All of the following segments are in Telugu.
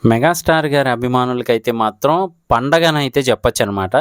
మెగాస్టార్ గారి అభిమానులకైతే మాత్రం పండగనైతే చెప్పొచ్చనమాట.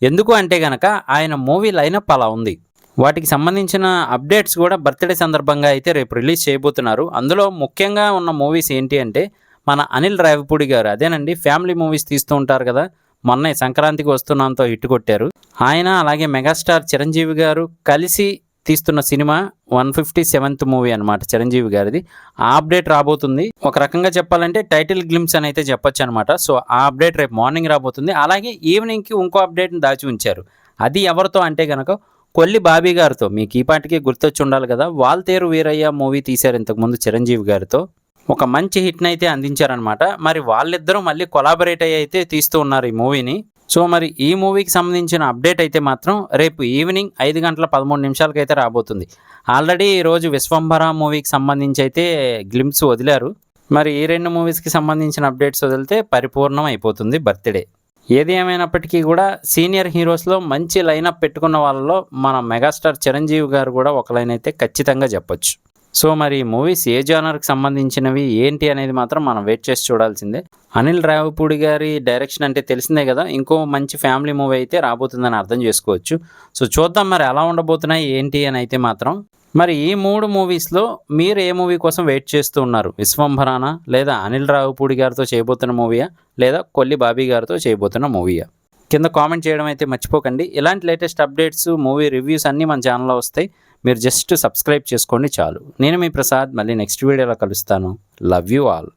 ఎందుకు అంటే గనక ఆయన మూవీ లైనప్ అలా ఉంది. వాటికి సంబంధించిన అప్డేట్స్ కూడా బర్త్‌డే సందర్భంగా అయితే రేపు రిలీజ్ చేయబోతున్నారు. అందులో ముఖ్యంగా ఉన్న మూవీస్ ఏంటి అంటే మన అనిల్ రావిపూడి గారు అదేనండి ఫ్యామిలీ మూవీస్ తీస్తూ ఉంటారు కదా! మొన్నే సంక్రాంతికి వస్తున్నాంతో హిట్ కొట్టారు. ఆయన అలాగే మెగాస్టార్ చిరంజీవి గారు కలిసి తీస్తున్న సినిమా 157th మూవీ అనమాట చిరంజీవి గారిది. ఆ అప్డేట్ రాబోతుంది. ఒక రకంగా చెప్పాలంటే టైటిల్ గ్లింప్స్ అని అయితే చెప్పొచ్చు అనమాట. సో ఆ అప్డేట్ రేపు మార్నింగ్ రాబోతుంది. అలాగే ఈవినింగ్‌కి ఇంకో అప్డేట్‌ని దాచి ఉంచారు. అది ఎవరితో అంటే గనక కొల్లి బాబీ గారితో. మీకు ఈ పాటికి గుర్తొచ్చి ఉండాలి కదా! 'వాల్తేరు వీరయ్య' మూవీ తీశారు ఇంతకుముందు చిరంజీవి గారితో. ఒక మంచి హిట్‌ని అయితే అందించారనమాట. మరి వాళ్ళిద్దరూ మళ్ళీ కొలాబరేట్ అయ్యి అయితే తీస్తూ ఉన్నారు ఈ మూవీని. సో మరి ఈ మూవీకి సంబంధించిన అప్డేట్ అయితే మాత్రం రేపు ఈవినింగ్ 5:13 అయితే రాబోతుంది. ఆల్రెడీ ఈరోజు 'విశ్వంభర' మూవీకి సంబంధించి అయితే గ్లింప్స్ వదిలారు. మరి ఈ 2 మూవీస్‌కి సంబంధించిన అప్డేట్స్ వదిలితే పరిపూర్ణం అయిపోతుంది బర్త్‌డే. ఏది ఏమైనప్పటికీ కూడా సీనియర్ హీరోస్‌లో మంచి లైనప్ పెట్టుకున్న వాళ్ళలో మన మెగాస్టార్ చిరంజీవి గారు కూడా ఒక లైన్ అయితే ఖచ్చితంగా చెప్పొచ్చు. సో మరి మూవీస్ ఏ జానర్‌కి సంబంధించినవి ఏంటి అనేది మాత్రం మనం వెయిట్ చేసి చూడాల్సిందే. అనిల్ రావిపూడి గారి డైరెక్షన్ అంటే తెలిసిందే కదా! ఇంకో మంచి ఫ్యామిలీ మూవీ అయితే రాబోతుందని అర్థం చేసుకోవచ్చు. సో చూద్దాం మరి ఎలా ఉండబోతున్నాయి ఏంటి అని అయితే మాత్రం. మరి ఈ 3 మూవీస్‌లో మీరు ఏ మూవీ కోసం వెయిట్ చేస్తూ ఉన్నారు? 'విశ్వంభరానా' లేదా అనిల్ రావిపూడి గారితో చేయబోతున్న మూవీయా? లేదా కొల్లి బాబీ గారితో చేయబోతున్న మూవీయా? కింద కామెంట్ చేయడం అయితే మర్చిపోకండి. ఇలాంటి లేటెస్ట్ అప్డేట్స్, మూవీ రివ్యూస్ అన్నీ మన ఛానల్‌లో వస్తాయి. మీరు జస్ట్ సబ్స్క్రైబ్ చేసుకోండి చాలు. నేను మీ ప్రసాద్. మళ్ళీ నెక్స్ట్ వీడియోలో కలుస్తాను. Love you all.